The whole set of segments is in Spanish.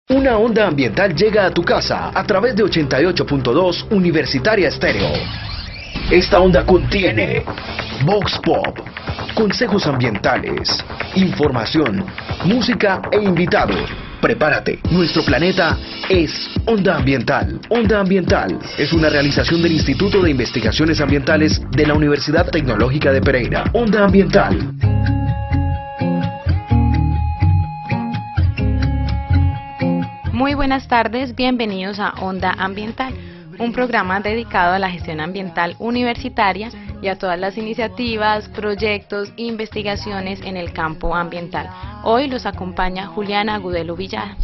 Una onda ambiental llega a tu casa a través de 88.2 Universitaria Estéreo. Esta onda contiene Vox Pop, consejos ambientales, información, música e invitados. Prepárate, nuestro planeta es Onda Ambiental. Onda Ambiental es una realización del Instituto de Investigaciones Ambientales de la Universidad Tecnológica de Pereira. Onda Ambiental. Muy buenas tardes, bienvenidos a Onda Ambiental, un programa dedicado a la gestión ambiental universitaria y a todas las iniciativas, proyectos e investigaciones en el campo ambiental. Hoy los acompaña Juliana Agudelo Villar.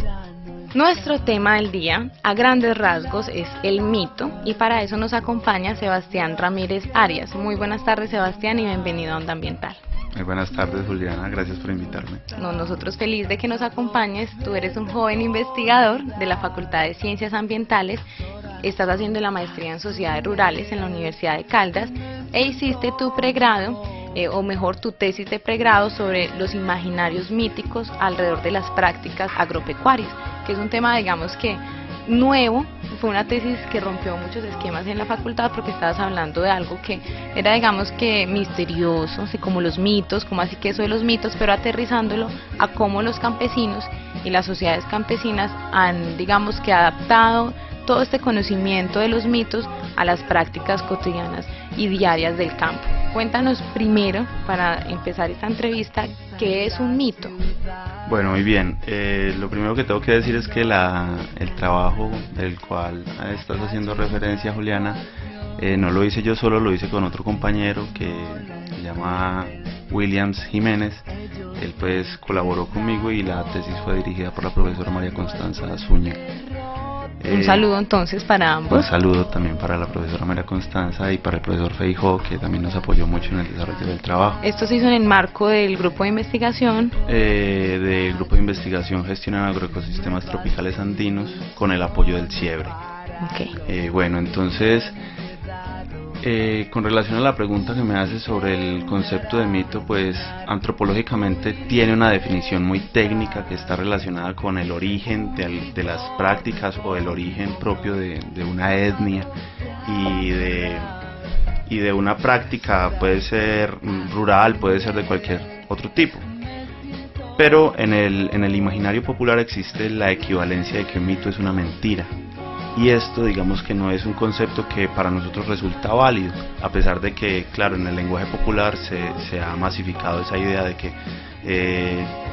Nuestro tema del día, a grandes rasgos, es el mito, y para eso nos acompaña Sebastián Ramírez Arias. Muy buenas tardes, Sebastián, y bienvenido a Onda Ambiental. Muy buenas tardes, Juliana, gracias por invitarme. Nosotros feliz de que nos acompañes. Tú eres un joven investigador de la Facultad de Ciencias Ambientales, estás haciendo la maestría en Sociedades Rurales en la Universidad de Caldas e hiciste tu pregrado, o mejor tu tesis de pregrado sobre los imaginarios míticos alrededor de las prácticas agropecuarias, que es un tema, digamos que nuevo. Fue una tesis que rompió muchos esquemas en la facultad porque estabas hablando de algo que era, digamos que misterioso, así como los mitos, como así que eso de los mitos, pero aterrizándolo a cómo los campesinos y las sociedades campesinas han, digamos que adaptado todo este conocimiento de los mitos a las prácticas cotidianas y diarias del campo. Cuéntanos primero, para empezar esta entrevista, ¿qué es un mito? Bueno, muy bien. Lo primero que tengo que decir es que el trabajo del cual estás haciendo referencia, Juliana, no lo hice yo solo, lo hice con otro compañero que se llama Williams Jiménez. Él pues colaboró conmigo y la tesis fue dirigida por la profesora María Constanza Zúñiga. Un saludo entonces para ambos. Un saludo también para la profesora María Constanza y para el profesor Feijó, que también nos apoyó mucho en el desarrollo del trabajo. Esto se hizo en el marco del grupo de investigación. Del grupo de investigación Gestión en Agroecosistemas Tropicales Andinos, con el apoyo del CIEBRE. Okay. Bueno, entonces, con relación a la pregunta que me haces sobre el concepto de mito, pues antropológicamente tiene una definición muy técnica que está relacionada con el origen de las prácticas o el origen propio de una etnia y de una práctica, puede ser rural, puede ser de cualquier otro tipo. Pero en el imaginario popular existe la equivalencia de que un mito es una mentira. Y esto, digamos que no es un concepto que para nosotros resulta válido, a pesar de que, claro, en el lenguaje popular se ha masificado esa idea de que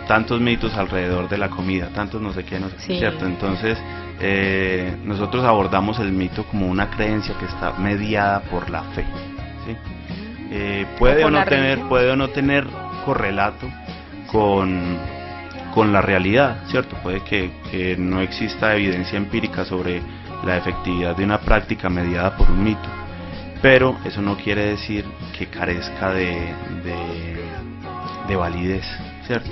tantos mitos alrededor de la comida, tantos no sé qué, no sé qué, ¿cierto? Entonces, nosotros abordamos el mito como una creencia que está mediada por la fe, ¿sí? Puede o no tener correlato con la realidad, ¿cierto? Puede que no exista evidencia empírica sobre la efectividad de una práctica mediada por un mito, pero eso no quiere decir que carezca de validez, ¿cierto?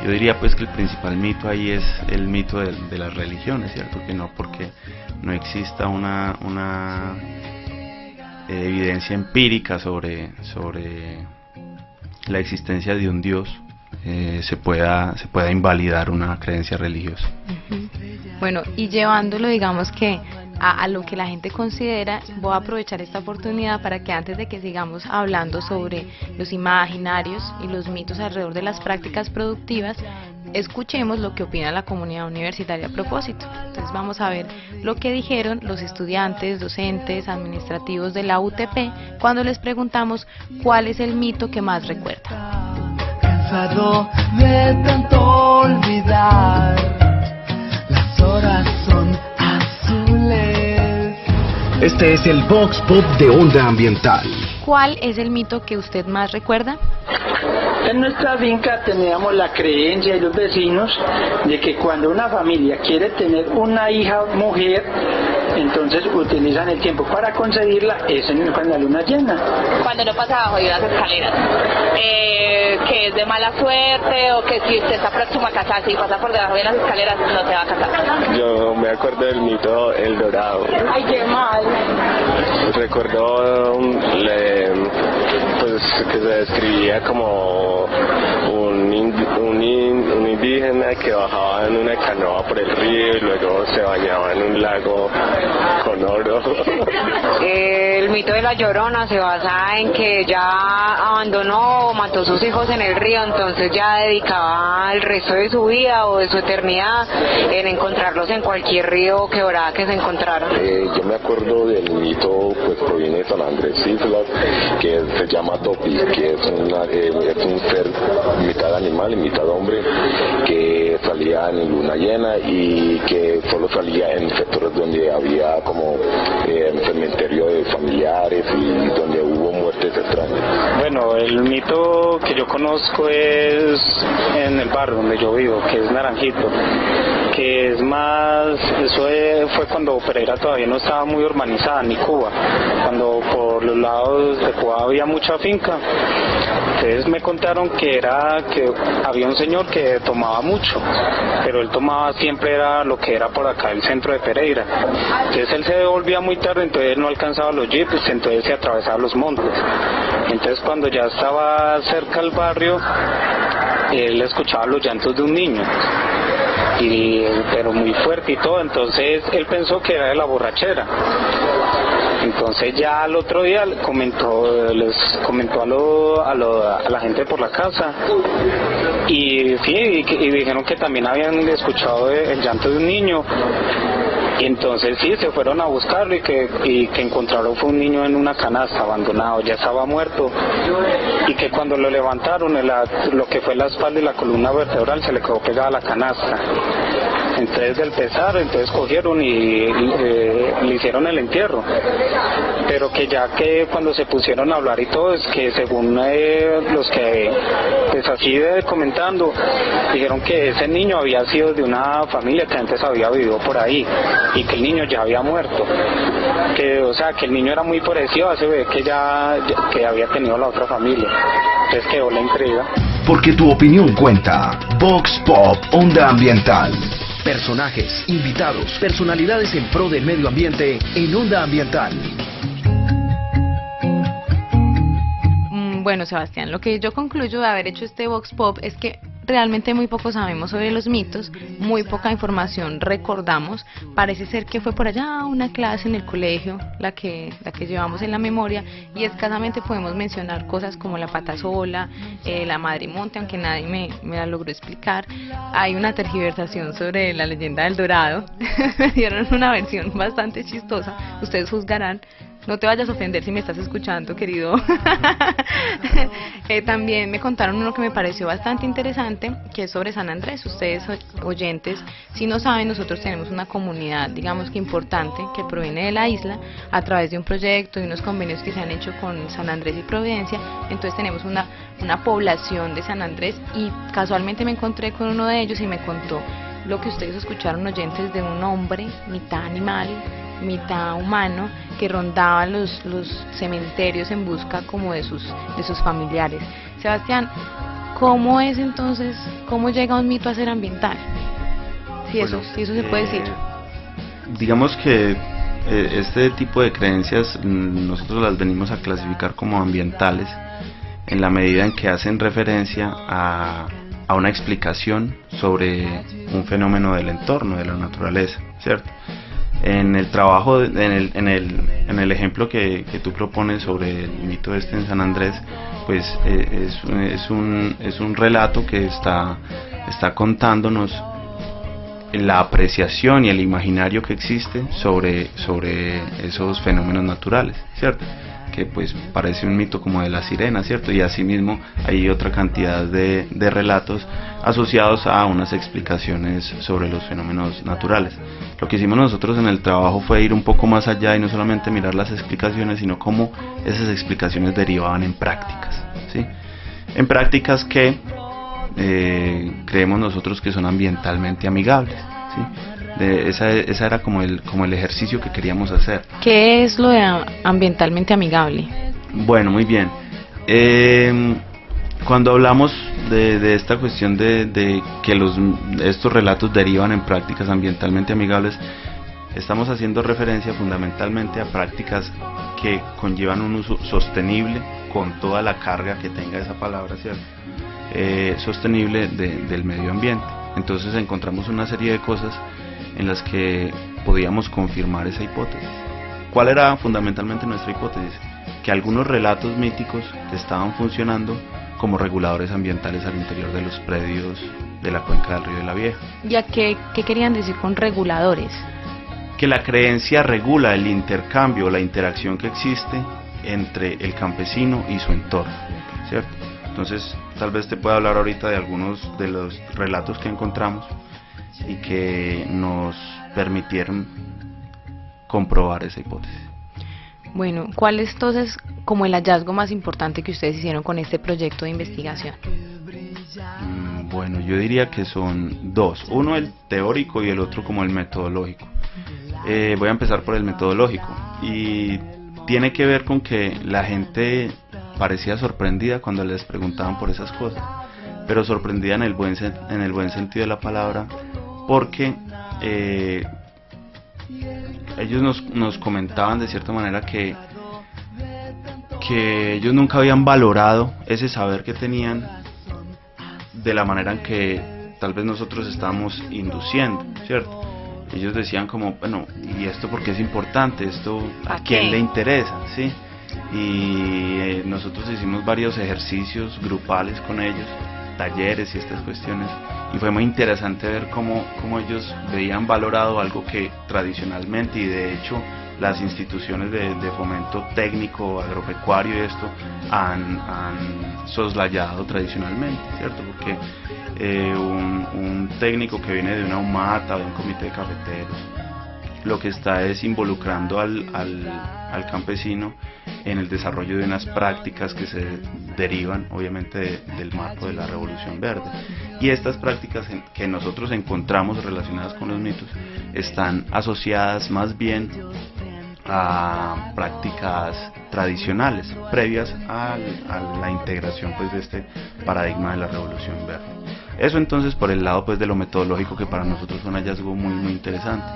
Yo diría pues que el principal mito ahí es el mito de las religiones, ¿cierto? Que no porque no exista una evidencia empírica sobre la existencia de un Dios, se pueda invalidar una creencia religiosa. Bueno, y llevándolo, digamos que a lo que la gente considera, voy a aprovechar esta oportunidad para que antes de que sigamos hablando sobre los imaginarios y los mitos alrededor de las prácticas productivas, escuchemos lo que opina la comunidad universitaria a propósito. Entonces vamos a ver lo que dijeron los estudiantes, docentes, administrativos de la UTP cuando les preguntamos cuál es el mito que más recuerda. Cansado de tanto olvidar, las horas son azules. Este es el Vox Pop de Onda Ambiental. ¿Cuál es el mito que usted más recuerda? En nuestra finca teníamos la creencia de los vecinos de que cuando una familia quiere tener una hija mujer, entonces utilizan el tiempo para conseguirla es con la luna llena. Cuando no pasa bajo de las escaleras, que es de mala suerte, o que si usted está próximo a casarse y pasa por debajo de las escaleras no se va a casar. Yo me acuerdo del mito El Dorado. Ay, qué mal. Recuerdo pues que se describía como un indígena que bajaba en una canoa por el río y luego se bañaba en un lago con oro. El mito de la Llorona se basa en que ella abandonó o mató a sus hijos en el río, entonces ya dedicaba el resto de su vida o de su eternidad en encontrarlos en cualquier río o quebrada que se encontrara. Yo me acuerdo del mito, pues proviene de San Andrés Islas, que se llama Topi, que es un ser mitad animal y mitad hombre, que salía en luna llena y que solo salía en sectores donde había como un cementerio de familiares y donde hubo muertes extrañas. Bueno, el mito que yo conozco es en el barrio donde yo vivo, que es Naranjito, que es más, eso fue cuando Pereira todavía no estaba muy urbanizada, ni Cuba, cuando por los lados de Cuba había mucha finca. Entonces me contaron que había un señor que tomaba mucho, pero él tomaba siempre era lo que era por acá el centro de Pereira. Entonces él se devolvía muy tarde, entonces él no alcanzaba los jeeps, entonces se atravesaba los montes. Entonces cuando ya estaba cerca al barrio, él escuchaba los llantos de un niño, pero muy fuerte y todo, entonces él pensó que era de la borrachera. Entonces ya al otro día les comentó a la gente por la casa y dijeron que también habían escuchado el llanto de un niño. Y entonces sí, se fueron a buscarlo y que encontraron fue un niño en una canasta abandonado, ya estaba muerto, y que cuando lo levantaron lo que fue la espalda y la columna vertebral se le quedó pegada a la canasta. Entonces del pesar, cogieron y le hicieron el entierro, pero que ya que cuando se pusieron a hablar y todo, es que según los que pues así comentando, dijeron que ese niño había sido de una familia que antes había vivido por ahí y que el niño ya había muerto, que el niño era muy parecido a ese bebé que había tenido la otra familia. Entonces quedó la intriga. Porque tu opinión cuenta. Vox Pop, Onda Ambiental. Personajes, invitados, personalidades en pro del medio ambiente en Onda Ambiental. Bueno, Sebastián, lo que yo concluyo de haber hecho este Vox Pop es que realmente muy poco sabemos sobre los mitos, muy poca información recordamos. Parece ser que fue por allá una clase en el colegio la que llevamos en la memoria, y escasamente podemos mencionar cosas como la pata sola, la madre monte, aunque nadie me la logró explicar. Hay una tergiversación sobre la leyenda del Dorado. Me dieron una versión bastante chistosa, ustedes juzgarán. No te vayas a ofender si me estás escuchando, querido. También me contaron uno que me pareció bastante interesante, que es sobre San Andrés. Ustedes, oyentes, si no saben, nosotros tenemos una comunidad, digamos que importante, que proviene de la isla, a través de un proyecto y unos convenios que se han hecho con San Andrés y Providencia. Entonces tenemos una población de San Andrés, y casualmente me encontré con uno de ellos y me contó lo que ustedes escucharon, oyentes, de un hombre, mitad animal, mitad humano, que rondaba los cementerios en busca como de sus familiares. Sebastián, ¿cómo es entonces, cómo llega un mito a ser ambiental? Si eso se puede decir. Digamos que este tipo de creencias nosotros las venimos a clasificar como ambientales en la medida en que hacen referencia a una explicación sobre un fenómeno del entorno, de la naturaleza, ¿cierto? En el trabajo, en el ejemplo que tú propones sobre el mito en San Andrés, pues es un relato que está contándonos la apreciación y el imaginario que existe sobre esos fenómenos naturales, ¿cierto? Que pues parece un mito como de la sirena, ¿cierto? Y asimismo hay otra cantidad de relatos asociados a unas explicaciones sobre los fenómenos naturales. Lo que hicimos nosotros en el trabajo fue ir un poco más allá y no solamente mirar las explicaciones, sino cómo esas explicaciones derivaban en prácticas, ¿sí? En prácticas que creemos nosotros que son ambientalmente amigables, ¿sí? Esa era como el ejercicio que queríamos hacer. ¿Qué es lo de ambientalmente amigable? Bueno, muy bien. Cuando hablamos de esta cuestión de que estos relatos derivan en prácticas ambientalmente amigables, estamos haciendo referencia fundamentalmente a prácticas que conllevan un uso sostenible, con toda la carga que tenga esa palabra, ¿cierto? Sostenible del medio ambiente. Entonces encontramos una serie de cosas en las que podíamos confirmar esa hipótesis. ¿Cuál era fundamentalmente nuestra hipótesis? Que algunos relatos míticos estaban funcionando como reguladores ambientales al interior de los predios de la cuenca del río de la Vieja. ¿Y a qué querían decir con reguladores? Que la creencia regula el intercambio, la interacción que existe entre el campesino y su entorno, ¿cierto? Entonces, tal vez te pueda hablar ahorita de algunos de los relatos que encontramos y que nos permitieron comprobar esa hipótesis. Bueno, ¿cuál es entonces como el hallazgo más importante que ustedes hicieron con este proyecto de investigación? Bueno, yo diría que son dos, uno el teórico y el otro como el metodológico. Voy a empezar por el metodológico y tiene que ver con que la gente parecía sorprendida cuando les preguntaban por esas cosas, pero sorprendida en el buen sentido de la palabra, porque ellos nos comentaban de cierta manera que ellos nunca habían valorado ese saber que tenían de la manera en que tal vez nosotros estábamos induciendo, ¿cierto? Ellos decían como, bueno, ¿y esto por qué es importante? ¿Esto a quién le interesa? ¿Sí? Y nosotros hicimos varios ejercicios grupales con ellos, talleres y estas cuestiones, y fue muy interesante ver cómo ellos veían valorado algo que tradicionalmente, y de hecho las instituciones de fomento técnico, agropecuario y esto han soslayado tradicionalmente, ¿cierto? Porque un técnico que viene de una humata o de un comité de cafeteros, lo que está es involucrando al campesino en el desarrollo de unas prácticas que se derivan obviamente del marco de la Revolución Verde. Y estas prácticas que nosotros encontramos relacionadas con los mitos están asociadas más bien a prácticas tradicionales previas a la integración pues de este paradigma de la Revolución Verde. Eso entonces por el lado pues de lo metodológico, que para nosotros fue un hallazgo muy interesante.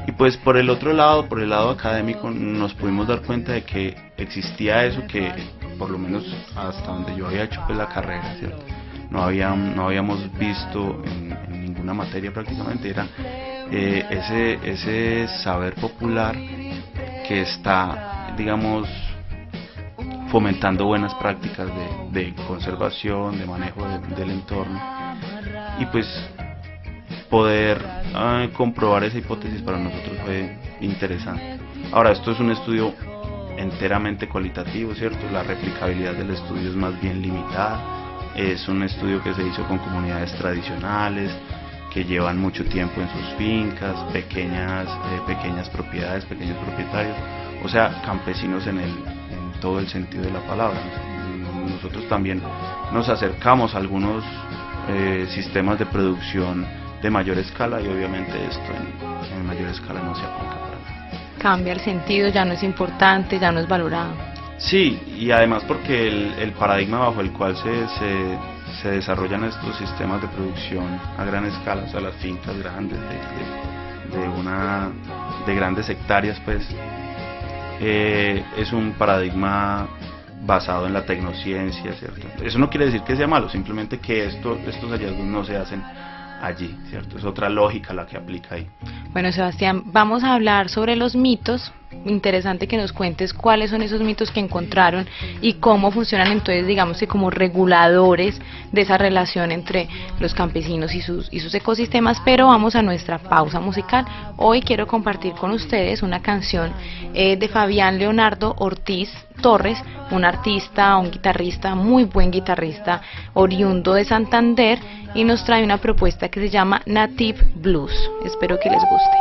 Y pues por el otro lado, por el lado académico, nos pudimos dar cuenta de que existía eso que, por lo menos hasta donde yo había hecho pues la carrera, ¿cierto? No habíamos visto en ninguna materia prácticamente, era ese saber popular que está, digamos, fomentando buenas prácticas de conservación, de manejo del entorno, y pues poder comprobar esa hipótesis para nosotros fue interesante. Ahora, esto es un estudio enteramente cualitativo, ¿cierto? La replicabilidad del estudio es más bien limitada. Es un estudio que se hizo con comunidades tradicionales que llevan mucho tiempo en sus fincas, pequeñas propiedades, pequeños propietarios, o sea, campesinos en todo el sentido de la palabra. Nosotros también nos acercamos a algunos sistemas de producción de mayor escala, y obviamente esto en mayor escala no se aplica para nada. Cambia el sentido, ya no es importante, ya no es valorado. Sí, y además porque el paradigma bajo el cual se desarrollan estos sistemas de producción a gran escala, o sea, las fincas grandes de grandes hectáreas, pues es un paradigma basado en la tecnociencia, ¿cierto? Eso no quiere decir que sea malo, simplemente que estos hallazgos no se hacen allí, ¿cierto? Es otra lógica la que aplica ahí. Bueno, Sebastián, vamos a hablar sobre los mitos. Interesante que nos cuentes cuáles son esos mitos que encontraron y cómo funcionan entonces, digamos que como reguladores de esa relación entre los campesinos y sus ecosistemas. Pero vamos a nuestra pausa musical. Hoy quiero compartir con ustedes una canción de Fabián Leonardo Ortiz Torres, un artista, un guitarrista, muy buen guitarrista, oriundo de Santander, y nos trae una propuesta que se llama Native Blues. Espero que les guste.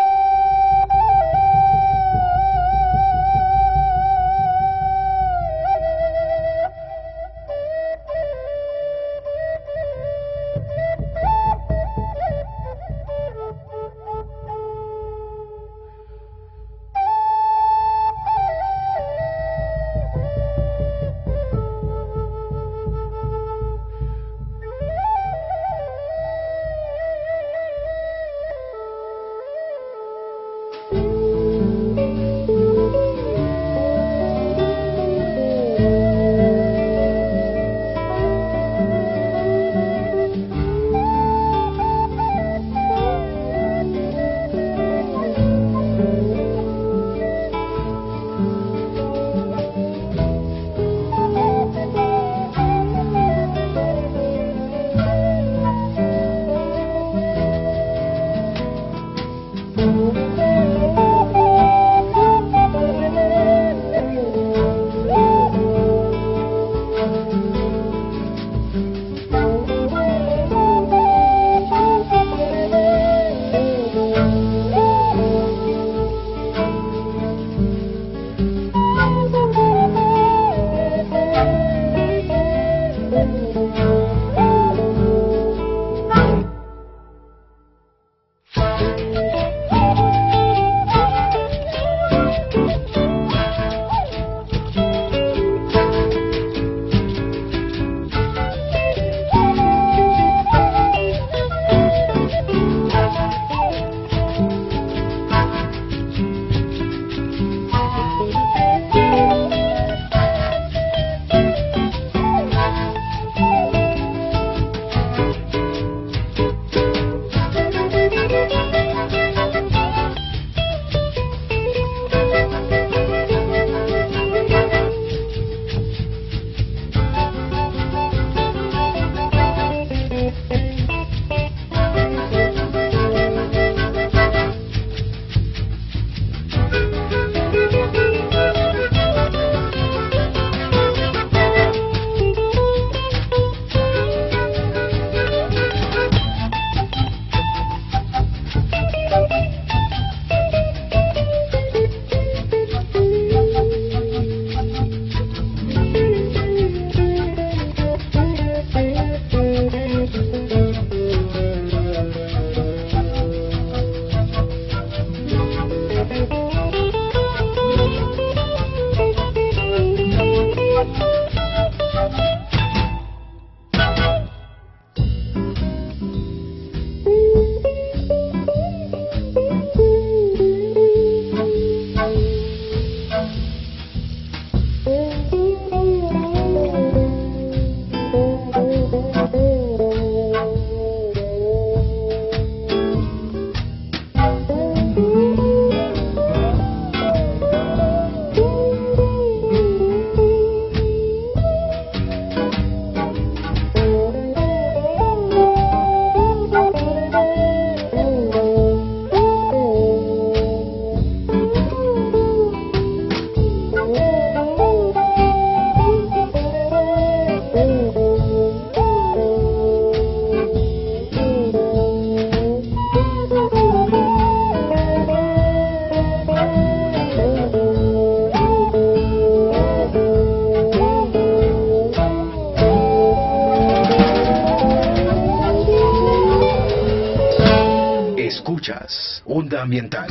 Onda Ambiental.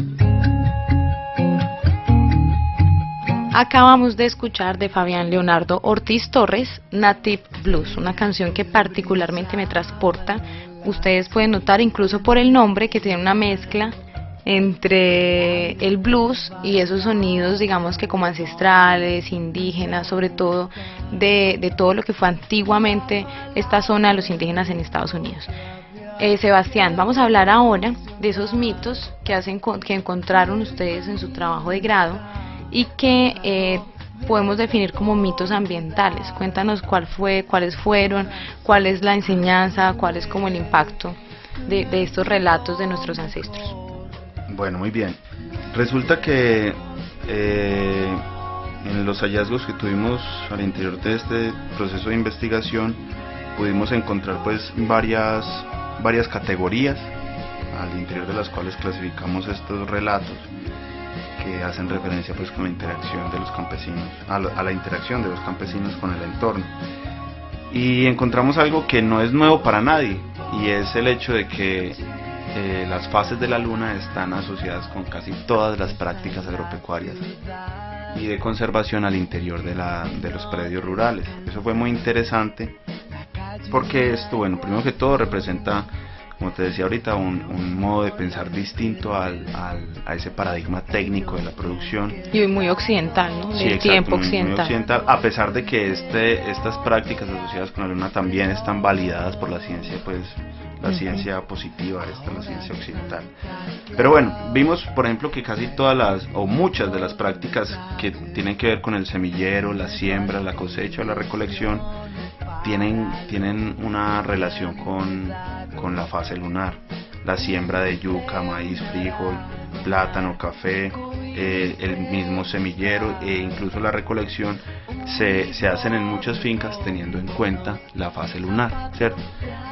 Acabamos de escuchar de Fabián Leonardo Ortiz Torres, Native Blues, una canción que particularmente me transporta. Ustedes pueden notar incluso por el nombre que tiene una mezcla entre el blues y esos sonidos, digamos que como ancestrales, indígenas, sobre todo de todo lo que fue antiguamente esta zona de los indígenas en Estados Unidos. Sebastián, vamos a hablar ahora de esos mitos que encontraron ustedes en su trabajo de grado y que podemos definir como mitos ambientales. Cuéntanos cuáles fueron, cuál es la enseñanza, cuál es como el impacto de estos relatos de nuestros ancestros. Bueno, muy bien. Resulta que en los hallazgos que tuvimos al interior de este proceso de investigación pudimos encontrar pues varias categorías al interior de las cuales clasificamos estos relatos que hacen referencia pues con la interacción de los campesinos, a la interacción de los campesinos con el entorno. Y encontramos algo que no es nuevo para nadie, y es el hecho de que las fases de la luna están asociadas con casi todas las prácticas agropecuarias y de conservación al interior de los predios rurales. Eso fue muy interesante porque esto, bueno, primero que todo representa, como te decía ahorita, un modo de pensar distinto a ese paradigma técnico de la producción. Y muy occidental, ¿no? Sí, del exacto, tiempo muy occidental, a pesar de que estas prácticas asociadas con la luna también están validadas por la ciencia, pues la ciencia positiva, la ciencia occidental. Pero bueno, vimos por ejemplo que casi todas o muchas de las prácticas que tienen que ver con el semillero, la siembra, la cosecha, la recolección, tienen una relación con la fase lunar. La siembra de yuca, maíz, frijol, plátano, café, el mismo semillero e incluso la recolección se hacen en muchas fincas teniendo en cuenta la fase lunar, ¿cierto?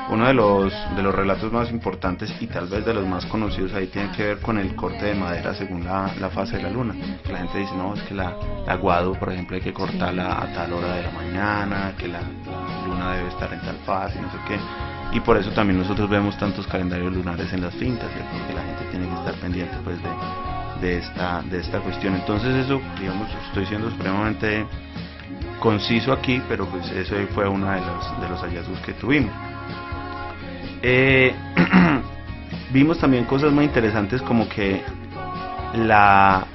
Uno de los relatos más importantes y tal vez de los más conocidos ahí tiene que ver con el corte de madera según la fase de la luna. La gente dice, no, es que la guado, por ejemplo, hay que cortarla a tal hora de la mañana, que la luna debe estar en tal fase, no sé qué. Y por eso también nosotros vemos tantos calendarios lunares en las fincas, ¿cierto? Porque la gente tiene que estar pendiente pues de esta cuestión. Entonces eso, digamos, estoy siendo supremamente conciso aquí, pero pues eso fue uno de los hallazgos que tuvimos. Vimos también cosas muy interesantes como que la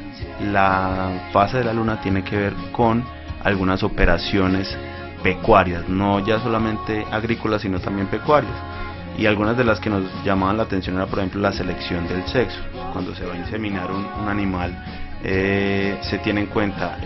fase de la luna tiene que ver con algunas operaciones pecuarias, no ya solamente agrícolas sino también pecuarias, y algunas de las que nos llamaban la atención era por ejemplo la selección del sexo. Cuando se va a inseminar un animal, se tiene en cuenta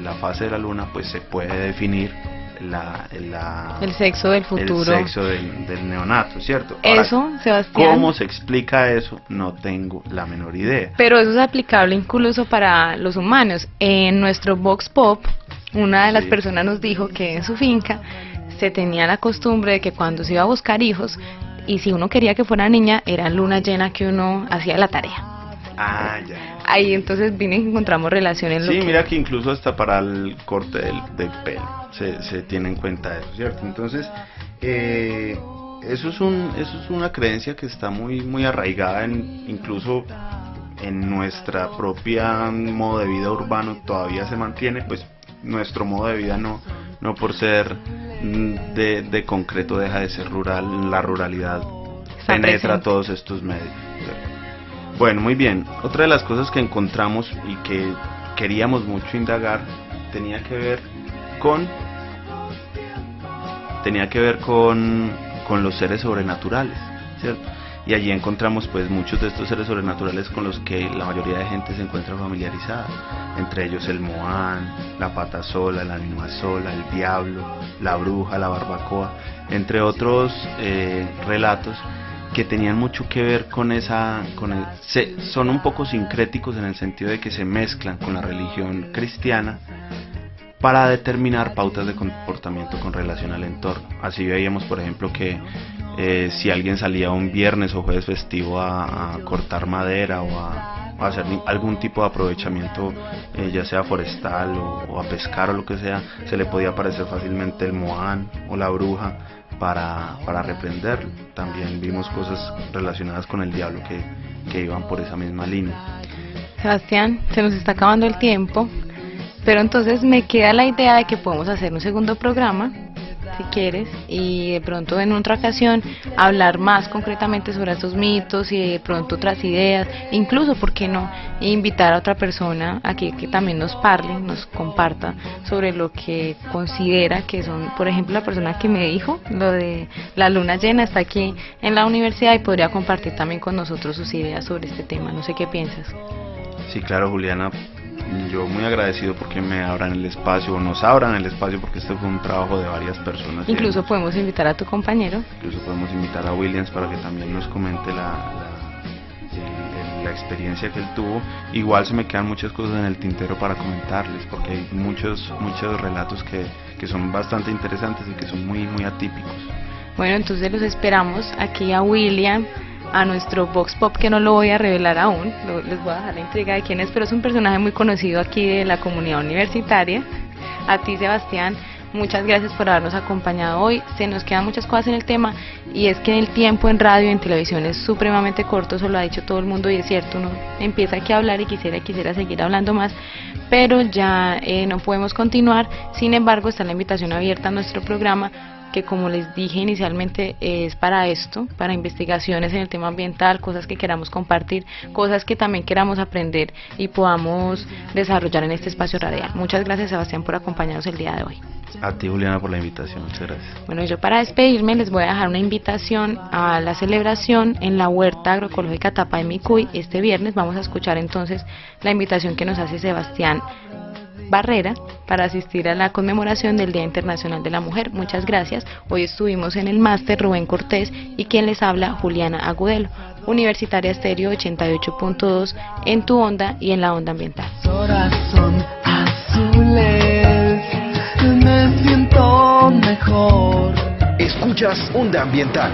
la fase de la luna, pues se puede definir el sexo del futuro, el sexo del neonato, ¿cierto? Ahora, eso, Sebastián, ¿cómo se explica eso? No tengo la menor idea. Pero eso es aplicable incluso para los humanos. En nuestro Vox Pop, una de las personas nos dijo que en su finca se tenía la costumbre de que cuando se iba a buscar hijos, y si uno quería que fuera niña, era luna llena que uno hacía la tarea. Ah, ya. Ahí entonces encontramos relaciones. Sí, mira que incluso hasta para el corte del pelo se tiene en cuenta eso, ¿cierto? Entonces, eso es una creencia que está muy, muy arraigada incluso en nuestra propia modo de vida urbano, todavía se mantiene, pues nuestro modo de vida no por ser de concreto deja de ser rural, la ruralidad penetra todos estos medios, ¿cierto? Bueno, muy bien. Otra de las cosas que encontramos y que queríamos mucho indagar tenía que ver con los seres sobrenaturales, ¿cierto? Y allí encontramos pues muchos de estos seres sobrenaturales con los que la mayoría de gente se encuentra familiarizada, entre ellos el Moán, la pata sola, el ánima sola, el diablo, la bruja, la barbacoa, entre otros relatos que tenían mucho que ver son un poco sincréticos en el sentido de que se mezclan con la religión cristiana para determinar pautas de comportamiento con relación al entorno. Así veíamos, por ejemplo, que si alguien salía un viernes o jueves festivo a cortar madera o a hacer algún tipo de aprovechamiento, ya sea forestal o a pescar o lo que sea, se le podía aparecer fácilmente el Moán o la bruja para reprenderlo. También vimos cosas relacionadas con el diablo que iban por esa misma línea. Sebastián, se nos está acabando el tiempo, pero entonces me queda la idea de que podemos hacer un segundo programa, si quieres, y de pronto en otra ocasión hablar más concretamente sobre estos mitos y de pronto otras ideas, incluso, ¿por qué no?, invitar a otra persona aquí que también nos parle, nos comparta sobre lo que considera que son. Por ejemplo, la persona que me dijo lo de la luna llena está aquí en la universidad y podría compartir también con nosotros sus ideas sobre este tema. No sé qué piensas. Sí, claro, Juliana, yo muy agradecido porque me abran el espacio, o nos abran el espacio, porque este fue un trabajo de varias personas. Incluso podemos invitar a tu compañero. Incluso podemos invitar a Williams para que también nos comente la experiencia que él tuvo. Igual se me quedan muchas cosas en el tintero para comentarles, porque hay muchos relatos que son bastante interesantes y que son muy, muy atípicos. Bueno, entonces los esperamos aquí a William, a nuestro Vox Pop, que no lo voy a revelar aún, les voy a dejar la intriga de quién es, pero es un personaje muy conocido aquí de la comunidad universitaria. A ti, Sebastián, muchas gracias por habernos acompañado hoy. Se nos quedan muchas cosas en el tema, y es que el tiempo en radio y en televisión es supremamente corto, eso lo ha dicho todo el mundo, y es cierto, uno empieza aquí a hablar y quisiera seguir hablando más, pero ya no podemos continuar. Sin embargo, está la invitación abierta a nuestro programa, que como les dije inicialmente es para esto, para investigaciones en el tema ambiental, cosas que queramos compartir, cosas que también queramos aprender y podamos desarrollar en este espacio radial. Muchas gracias, Sebastián, por acompañarnos el día de hoy. A ti, Juliana, por la invitación, muchas gracias. Bueno, yo para despedirme les voy a dejar una invitación a la celebración en la Huerta Agroecológica Tapay Micuy. Este viernes vamos a escuchar entonces la invitación que nos hace Sebastián Barrera para asistir a la conmemoración del Día Internacional de la Mujer. Muchas gracias. Hoy estuvimos en el máster Rubén Cortés y quien les habla, Juliana Agudelo. Universitaria Estéreo 88.2 en tu onda y en la onda ambiental. Las horas son azules, me siento mejor. Escuchas Onda Ambiental.